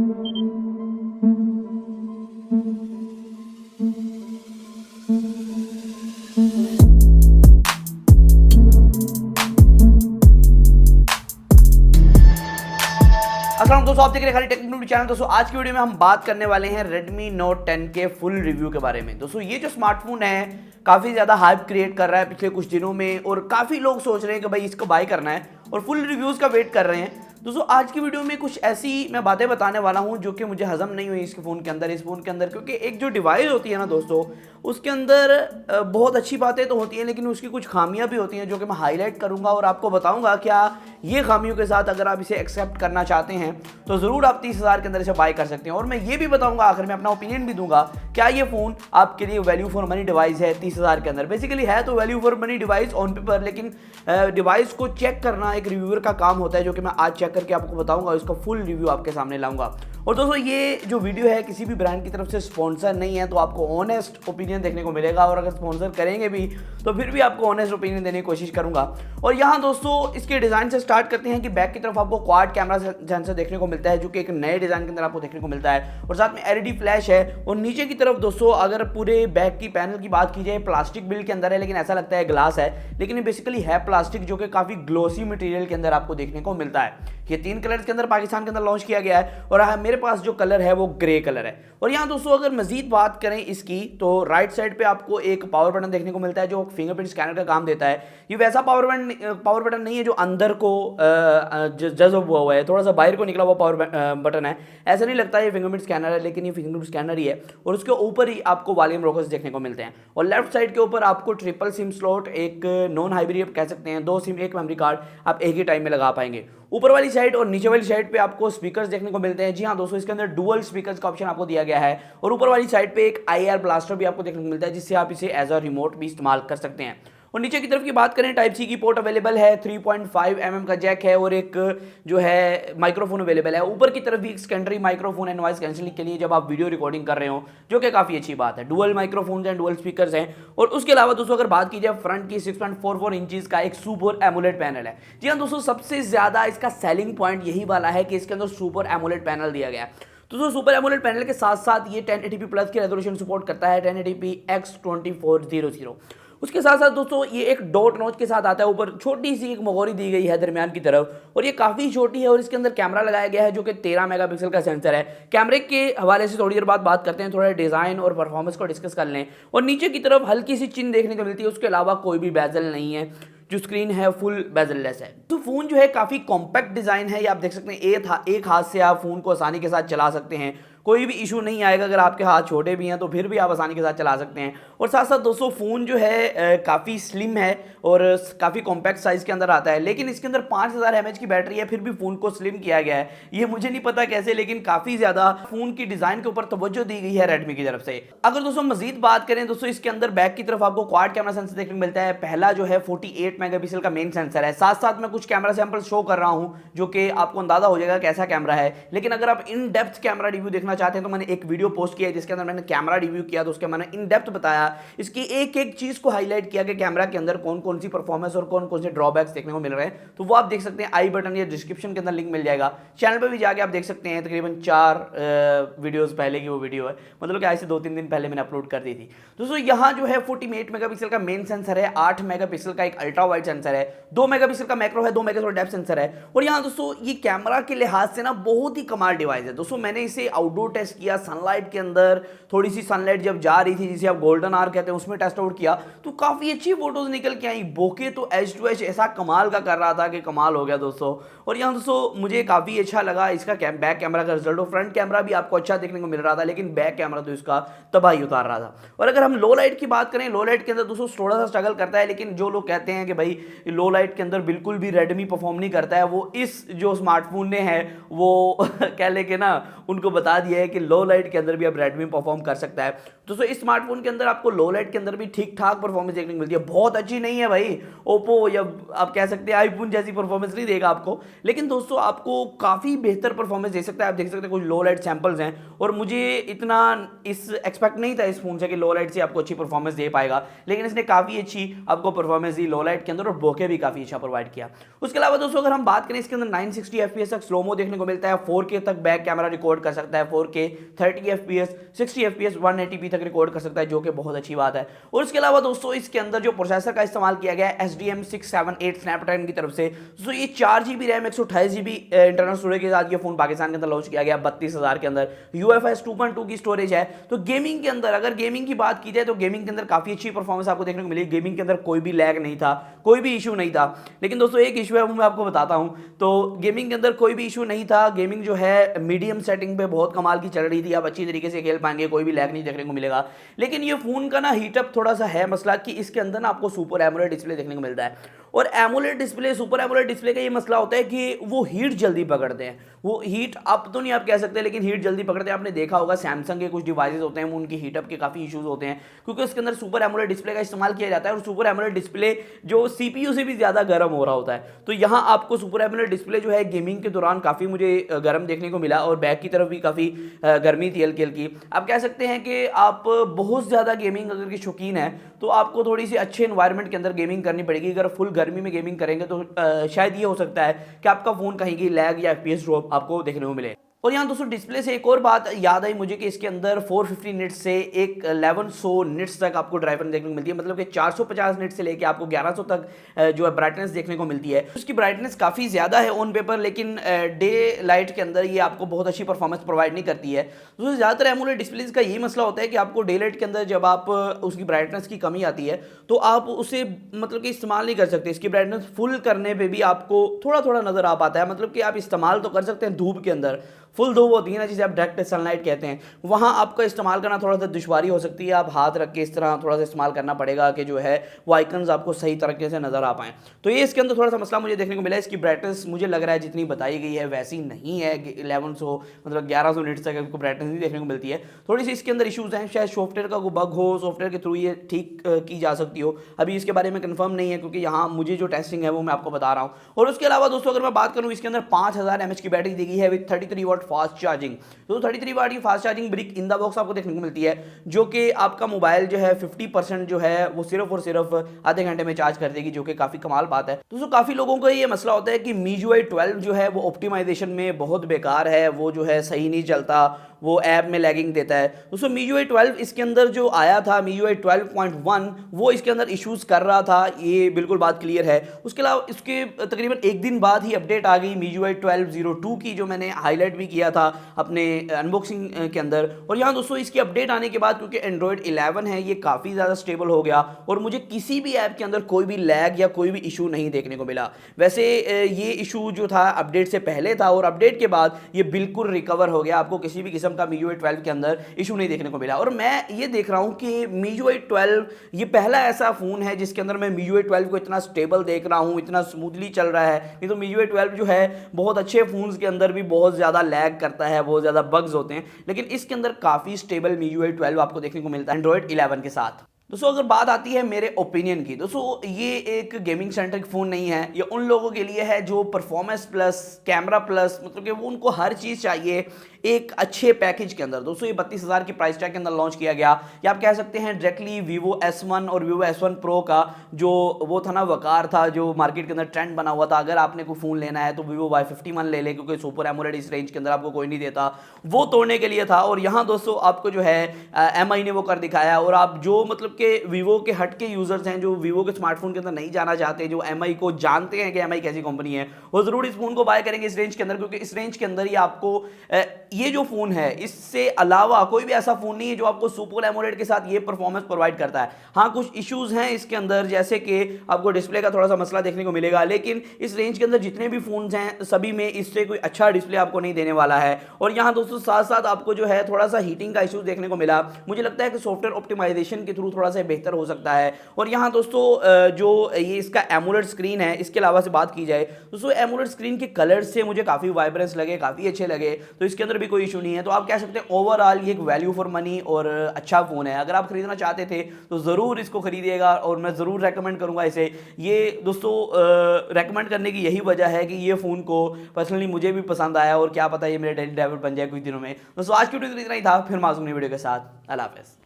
अस्सलाम दोस्तों, आप देख रहे हैं खाली टेक्निकल चैनल। दोस्तों आज की वीडियो में हम बात करने वाले हैं Redmi Note 10 के फुल रिव्यू के बारे में। दोस्तों ये जो स्मार्टफोन है काफ़ी ज़्यादा हाइप क्रिएट कर रहा है पिछले कुछ दिनों में, और काफ़ी लोग सोच रहे हैं कि भाई इसको बाय करना है और फुल रिव्यूज़ का वेट कर रहे हैं। दोस्तों आज की वीडियो में कुछ ऐसी मैं बातें बताने वाला हूं जो कि मुझे हजम नहीं हुई इसके फ़ोन के अंदर, इस फ़ोन के अंदर, क्योंकि एक जो डिवाइस होती है ना दोस्तों, उसके अंदर बहुत अच्छी बातें तो होती हैं लेकिन उसकी कुछ खामियां भी होती हैं जो कि मैं हाईलाइट करूंगा और आपको बताऊंगा क्या ये खामियों के साथ अगर आप इसे एक्सेप्ट करना चाहते हैं तो ज़रूर आप 30,000 के अंदर इसे बाय कर सकते हैं। और मैं ये भी बताऊंगा आखिर में, अपना ओपिनियन भी दूंगा क्या ये फ़ोन आपके लिए वैल्यू फॉर मनी डिवाइस है 30,000 के अंदर। बेसिकली है तो value for money device on paper, लेकिन डिवाइस को चेक करना एक रिव्यूअर का काम होता है, जो कि मैं आज चेक करके आपको बताऊंगा, इसका फुल रिव्यू आपके सामने लाऊंगा। और दोस्तों ये जो वीडियो है किसी भी ब्रांड की तरफ से स्पॉन्सर नहीं है, तो आपको ऑनेस्ट ओपिनियन देखने को मिलेगा, और अगर स्पॉन्सर करेंगे भी तो फिर भी आपको ऑनेस्ट ओपिनियन देने की कोशिश करूंगा। और यहाँ दोस्तों इसके डिज़ाइन से स्टार्ट करते हैं कि बैक की तरफ आपको क्वाड कैमरा सेंसर देखने को मिलता है, जो कि एक नए डिज़ाइन के अंदर आपको देखने को मिलता है, और साथ में एलईडी फ्लैश है। और नीचे की तरफ दोस्तों अगर पूरे बैक की पैनल की बात की जाए, प्लास्टिक बिल्ड के अंदर है, लेकिन ऐसा लगता है ग्लास है, लेकिन ये बेसिकली है प्लास्टिक, जो कि काफ़ी ग्लोसी मटेरियल के अंदर आपको देखने को मिलता है। ये 3 कलर्स के अंदर पाकिस्तान के अंदर लॉन्च किया गया है, और मेरे पास जो कलर है वो ग्रे कलर है। और यहाँ दोस्तों अगर मजीद बात करें इसकी, तो राइट साइड पे आपको एक पावर बटन देखने को मिलता है जो फिंगरप्रिंट स्कैनर का काम देता है। ये वैसा पावर बटन नहीं है जो अंदर को जज़ब हुआ है, थोड़ा सा बाहर को निकला हुआ पावर बटन है। ऐसा नहीं लगता ये फिंगरप्रिंट स्कैनर है, लेकिन ये फिंगरप्रिंट स्कैनर ही है। और उसके ऊपर ही आपको वॉल्यूम रोकर्स देखने को मिलते हैं, और लेफ्ट साइड के ऊपर आपको ट्रिपल सिम स्लॉट, एक नॉन हाइब्रिड कह सकते हैं, 2 सिम 1 मेमोरी कार्ड आप एक ही टाइम में लगा पाएंगे। ऊपर वाली साइड और नीचे वाली साइड पे आपको स्पीकर्स देखने को मिलते हैं। जी हाँ दोस्तों, इसके अंदर डुअल स्पीकर्स का ऑप्शन आपको दिया गया है, और ऊपर वाली साइड पे एक IR ब्लास्टर भी आपको देखने को मिलता है, जिससे आप इसे एज अ रिमोट भी इस्तेमाल कर सकते हैं। और नीचे की तरफ की बात करें, टाइप सी की पोर्ट अवेलेबल है, 3.5 mm का जैक है, और एक जो है माइक्रोफोन अवेलेबल है। ऊपर की तरफ भी एक सेकेंडरी माइक्रोफोन है नॉइस कैंसिलिंग के लिए जब आप वीडियो रिकॉर्डिंग कर रहे हो, जो कि काफ़ी अच्छी बात है। डुअल माइक्रोफोन्स हैं, डुअल स्पीकर्स हैं। और उसके अलावा दोस्तों अगर बात की जाए फ्रंट की, 6.44 इंचज़ का एक सुपर एमोलेड पैनल है। जी हाँ दोस्तों, सबसे ज़्यादा इसका सेलिंग पॉइंट यही वाला है कि इसके अंदर सुपर एमोलेड पैनल दिया गया है। तो सुपर एमोलेड पैनल के साथ साथ ये 1080p प्लस की रेजोल्यूशन सपोर्ट करता है, 1080p x2400। उसके साथ साथ दोस्तों ये एक डॉट नॉच के साथ आता है, ऊपर छोटी सी एक मोहरी दी गई है दरमियान की तरफ, और ये काफ़ी छोटी है। और इसके अंदर कैमरा लगाया गया है जो कि 13 मेगापिक्सल का सेंसर है। कैमरे के हवाले से थोड़ी देर बाद बात करते हैं, थोड़ा डिज़ाइन और परफॉर्मेंस को डिस्कस कर लें। और नीचे की तरफ हल्की सी चिन्ह देखने को मिलती है, उसके अलावा कोई भी बेजल नहीं है, जो स्क्रीन है फुल बेजललेस है। तो फ़ोन जो है काफ़ी कॉम्पैक्ट डिज़ाइन है, ये आप देख सकते हैं एक हाथ से आप फ़ोन को आसानी के साथ चला सकते हैं, कोई भी इशू नहीं आएगा। अगर आपके हाथ छोटे भी हैं तो फिर भी आप आसानी के साथ चला सकते हैं। और साथ साथ दोस्तों फ़ोन जो है काफ़ी स्लिम है और काफ़ी कॉम्पैक्ट साइज़ के अंदर आता है, लेकिन इसके अंदर 5000 mAh की बैटरी है, फिर भी फ़ोन को स्लिम किया गया है। ये मुझे नहीं पता कैसे, लेकिन काफ़ी ज़्यादा फ़ोन की डिज़ाइन के ऊपर तवज्जो दी गई है रेडमी की तरफ से। अगर दोस्तों मजीद बात करें दोस्तों, इसके अंदर बैक की तरफ आपको क्वाड कैमरा सेंसर देखने को मिलता है। पहला जो है 48 मेगापिक्सल का मेन सेंसर है। साथ साथ मैं कुछ कैमरा सैंपल शो कर रहा हूँ जो कि आपको अंदाजा हो जाएगा कैसा कैमरा है। लेकिन अगर आप इन डेप्थ कैमरा रिव्यू देखना चाहते हैं तो मैंने एक वीडियो पोस्ट किया है जिसके अंदर मैंने कैमरा रिव्यू किया, तो उसके मैंने इन डेप्थ बताया, इसकी एक एक चीज को हाईलाइट किया कि कैमरा के अंदर कौन कौन सी परफॉर्मेंस और कौन कौन से ड्रॉबैक्स देखने को मिल रहे हैं। तो वो आप देख सकते हैं, आई बटन या डिस्क्रिप्शन के अंदर लिंक मिल जाएगा। चैनल पर भी जाके आप देख सकते हैं, तकरीबन 4 वीडियोस पहले की वो वीडियो है, मतलब कि आज से 2-3 दिन पहले मैंने अपलोड कर दी थी। दोस्तों यहाँ जो है 48 मेगापिक्सल का मेन सेंसर है, 8 मेगापिक्सल का एक अल्ट्रा वाइड सेंसर है, 2 मेगापिक्सल का मैक्रो है, 2 मेगापिक्सल डेप्थ सेंसर है। और यहाँ दोस्तों ये कैमरा के लिहाज से ना बहुत ही कमाल डिवाइस है। दोस्तों मैंने इसे आउटडोर टेस्ट किया, सनलाइट के अंदर, थोड़ी सी सनलाइट जब जा रही थी जिसे आप गोल्डन आवर कहते हैं, उसमें टेस्ट आउट किया तो काफ़ी अच्छी फोटोज निकल के आई। बोके तो एच टू एच ऐसा कमाल का कर रहा था कि कमाल हो गया दोस्तों। और यहाँ दोस्तों मुझे काफ़ी अच्छा लगा इसका बैक कैमरा का रिजल्ट। और फ्रंट कैमरा भी आपको अच्छा देखने को मिल रहा था, लेकिन बैक कैमरा तो इसका तबाही उतार रहा था। और अगर हम लो लाइट की बात करें, लो लाइट के अंदर दोस्तों थोड़ा सा स्ट्रगल करता है, लेकिन जो लोग कहते हैं कि भाई लो लाइट के अंदर बिल्कुल भी रेडमी परफॉर्म नहीं करता है, वो इस जो स्मार्टफोन ने है वो कह ले के ना उनको बता ये है कि लो लाइट के अंदर भी अब रेडमी परफॉर्म कर सकता है। दोस्तों इस स्मार्टफोन के अंदर आपको लो लाइट के अंदर भी ठीक ठाक परफॉर्मेंस देखने को मिलती है, बहुत अच्छी नहीं है भाई, ओप्पो या आप कह सकते हैं आईफोन जैसी परफॉर्मेंस नहीं देगा आपको, लेकिन दोस्तों आपको काफ़ी बेहतर परफॉर्मेंस दे सकता है। आप देख सकते हैं कुछ लो लाइट सैंपल्स हैं, और मुझे इतना इस एक्सपेक्ट नहीं था इस फोन से कि लो लाइट से आपको अच्छी परफॉर्मेंस दे पाएगा, लेकिन इसने काफ़ी अच्छी आपको परफॉर्मेंस दी लो लाइट के अंदर, और बोके भी काफ़ी अच्छा प्रोवाइड किया। उसके अलावा दोस्तों अगर हम बात करें, इसके अंदर 960 FPS तक स्लोमो देखने को मिलता है, 4K तक बैक कैमरा रिकॉर्ड कर सकता है, 4K 30 FPS 60 FPS 180p तक रिकॉर्ड कर सकता है, जो कि बहुत अच्छी बात है। और इसके अलावा दोस्तों इसके अंदर जो प्रोसेसर का इस्तेमाल किया गया है SDM 678 स्नैपड्रैगन की तरफ से, तो ये 4GB RAM 128GB internal storage के साथ ये फोन पाकिस्तान के अंदर लॉन्च किया गया 32,000 के अंदर, UFS 2.2 की स्टोरेज है। तो गेमिंग के अंदर अगर गेमिंग की बात की जाए तो गेमिंग के अंदर काफी अच्छी परफॉर्मेंस आपको देखने को मिली, गेमिंग के अंदर कोई भी लैग नहीं था, कोई भी इशू नहीं था। लेकिन दोस्तों एक इशू है वो मैं आपको बताता हूं, तो गेमिंग के अंदर कोई भी इशू नहीं था, गेमिंग जो है मीडियम सेटिंग पे बहुत कमाल की चल रही थी, आप अच्छी तरीके से खेल पाएंगे, कोई भी लैग नहीं देखने को मिलेगा। लेकिन ये फोन का ना हीटअप थोड़ा सा है मसला कि इसके अंदर ना आपको सुपर एमोलेड डिस्प्ले देखने को मिलता है, और AMOLED display super AMOLED display का ये मसला होता है कि वो हीट जल्दी पकड़ते हैं, वो हीट अप तो नहीं आप कह सकते, लेकिन हीट जल्दी पकड़ते हैं। आपने देखा होगा सैमसंग के कुछ डिवाइसेस होते हैं वो उनकी हीटअप के काफ़ी इश्यूज होते हैं, क्योंकि उसके अंदर सुपर एमोलेड डिस्प्ले का इस्तेमाल किया जाता है, और सुपर एमोलेड डिस्प्ले जो CPU से भी ज़्यादा गर्म हो रहा होता है। तो यहाँ आपको सुपर एमोलेड डिस्प्ले जो है गेमिंग के दौरान काफ़ी मुझे गर्म देखने को मिला, और बैक की तरफ भी काफ़ी गर्मी थी हल्की हल्की। आप कह सकते हैं कि आप बहुत ज़्यादा गेमिंग अगर के शौकीन है तो आपको थोड़ी सी अच्छे एनवायरनमेंट के अंदर गेमिंग करनी पड़ेगी। अगर फुल गर्मी में गेमिंग करेंगे तो शायद ये हो सकता है कि आपका फ़ोन कहीं की लैग या FPS ड्रॉप आपको देखने को मिले। और यहाँ दोस्तों डिस्प्ले से एक और बात याद आई मुझे कि इसके अंदर 450 निट्स से एक 1100 निट्स तक आपको ड्राइवर देखने को मिलती है, मतलब कि 450 निट्स से लेके आपको 1100 तक जो है ब्राइटनेस देखने को मिलती है। उसकी ब्राइटनेस काफ़ी ज़्यादा है ऑन पेपर, लेकिन डे लाइट के अंदर ये आपको बहुत अच्छी परफॉर्मेंस प्रोवाइड नहीं करती है। तो ज़्यादातर एमोलेड डिस्प्लेज का यही मसला होता है कि आपको डे लाइट के अंदर जब आप उसकी ब्राइटनेस की कमी आती है तो आप उसे मतलब कि इस्तेमाल नहीं कर सकते। इसकी ब्राइटनेस फुल करने पर भी आपको थोड़ा थोड़ा नज़र आ पाता है, मतलब कि आप इस्तेमाल तो कर सकते हैं धूप के अंदर, फुल धूप होती है ना जिसे आप डायरेक्ट सनलाइट कहते हैं, वहाँ आपका इस्तेमाल करना थोड़ा सा दुश्वारी हो सकती है। आप हाथ रख के इस तरह थोड़ा सा इस्तेमाल करना पड़ेगा कि जो है वो आइकन्स आपको सही तरीके से नज़र आ पाएँ। तो ये इसके अंदर थोड़ा सा मसला मुझे देखने को मिला। इसकी ब्राइटनेस मुझे लग रहा है जितनी बताई गई है वैसी नहीं है, 1100 मतलब 1100 निट्स तक आपको ब्राइटनेस नहीं देखने को मिलती है। थोड़ी सी इसके अंदर इशूज़ हैं, शायद सॉफ्टवेयर का कोई बग हो, सॉफ्टवेयर के थ्रू ये ठीक की जा सकती हो, अभी इसके बारे में कन्फर्म नहीं है क्योंकि यहाँ मुझे जो टेस्टिंग है वो मैं आपको बता रहा हूँ। और उसके अलावा दोस्तों अगर मैं बात करूँ, इसके अंदर 5000 mAh की बैटरी दी गई है विद 33 वाट फास्ट चार्जिंग। तो 33 वाट की fast charging brick in the box आपको देखने को मिलती है, जो कि आपका मोबाइल जो है 50% जो है वो सिर्फ और सिर्फ आधे घंटे में चार्ज कर देगी, जो कि काफ़ी कमाल बात है। दोस्तों काफ़ी लोगों को ये मसला होता है कि MIUI 12 जो है वो ऑप्टिमाइजेशन में बहुत बेकार है, वो जो है सही नहीं चलता, वो ऐप में लैगिंग देता है। दोस्तों MIUI 12 इसके अंदर जो आया था MIUI 12.1 वो इसके अंदर इश्यूज़ कर रहा था, ये बिल्कुल बात क्लियर है। उसके अलावा इसके तकरीबन एक दिन बाद ही अपडेट आ गई MIUI 12.02 की, जो मैंने हाईलाइट भी किया था अपने अनबॉक्सिंग के अंदर। और यहाँ दोस्तों इसकी अपडेट आने के बाद क्योंकि Android 11 है ये काफ़ी ज़्यादा स्टेबल हो गया, और मुझे किसी भी ऐप के अंदर कोई भी लैग या कोई भी इशू नहीं देखने को मिला। वैसे ये इशू जो था अपडेट से पहले था, और अपडेट के बाद ये बिल्कुल रिकवर हो गया, आपको किसी भी किस्म का MIUI 12 के अंदर इशू नहीं देखने को मिला। और मैं ये देख रहा हूँ कि MIUI 12 ये पहला ऐसा फ़ोन है जिसके अंदर मैं MIUI 12 को इतना स्टेबल देख रहा हूँ, इतना स्मूथली चल रहा है। नहीं तो MIUI 12 जो है बहुत अच्छे फ़ोन्स के अंदर भी बहुत ज़्यादा लैग करता है, बहुत ज़्यादा बग्स होते हैं, लेकिन इसके अंदर काफ़ी स्टेबल MIUI 12 आपको देखने को मिलता है Android 11 के साथ। दोस्तों अगर बात आती है मेरे ओपिनियन की, दोस्तों ये एक गेमिंग सेंट्रिक फ़ोन नहीं है, ये उन लोगों के लिए है जो परफॉर्मेंस प्लस कैमरा प्लस, मतलब कि वो उनको हर चीज़ चाहिए एक अच्छे पैकेज के अंदर। दोस्तों ये 32,000 की प्राइस टैग के अंदर लॉन्च किया गया, या आप कह सकते हैं डायरेक्टली Vivo S1 और Vivo S1 Pro का जो वो था ना वकार था, जो मार्केट के अंदर ट्रेंड बना हुआ था। अगर आपने कोई फ़ोन लेना है तो Vivo Y51 ले ले, क्योंकि सुपर एमोलेड इस रेंज के अंदर आपको कोई नहीं देता, वो तोड़ने के लिए था। और यहाँ दोस्तों आपको जो है MI ने वो कर दिखाया, और आप जो मतलब कि Vivo के हट के यूज़र्स हैं जो Vivo के स्मार्टफोन के अंदर नहीं जाना चाहते, जो MI को जानते हैं कि MI कैसी कंपनी है, वो ज़रूर इस फ़ोन को बाय करेंगे इस रेंज के अंदर, क्योंकि इस रेंज के अंदर ही आपको ये जो फ़ोन है इससे अलावा कोई भी ऐसा फ़ोन नहीं है जो आपको सुपर एमोलेड के साथ ये परफॉर्मेंस प्रोवाइड करता है। हाँ कुछ इश्यूज़ हैं इसके अंदर, जैसे कि आपको डिस्प्ले का थोड़ा सा मसला देखने को मिलेगा, लेकिन इस रेंज के अंदर जितने भी फ़ोन्स हैं सभी में इससे कोई अच्छा डिस्प्ले आपको नहीं देने वाला है। और यहाँ दोस्तों साथ साथ आपको जो है थोड़ा सा हीटिंग का इशू देखने को मिला, मुझे लगता है कि सॉफ्टवेयर ऑप्टिमाइजेशन के थ्रू थोड़ा सा बेहतर हो सकता है। और यहाँ दोस्तों जो ये इसका एमोलेड स्क्रीन है, इसके अलावा से बात की जाए दोस्तों एमोलेड स्क्रीन के कलर्स से मुझे काफ़ी वाइब्रेंस लगे, काफ़ी अच्छे लगे। तो इसके अंदर भी कोई इशू नहीं है। तो आप कह सकते हैं ओवरऑल ये एक वैल्यू फॉर मनी और अच्छा फ़ोन है। अगर आप खरीदना चाहते थे तो ज़रूर इसको खरीदिएगा और मैं ज़रूर रेकमेंड करूँगा इसे। ये दोस्तों रेकमेंड करने की यही वजह है कि ये फ़ोन को पर्सनली मुझे भी पसंद आया और क्या पता ये मेरे डेली ड्राइवर बन जाए कुछ दिनों में। दोस्तों आज की वीडियो इतना ही था, फिर मासूम नई वीडियो के साथ। अल्लाह हाफ़िज़।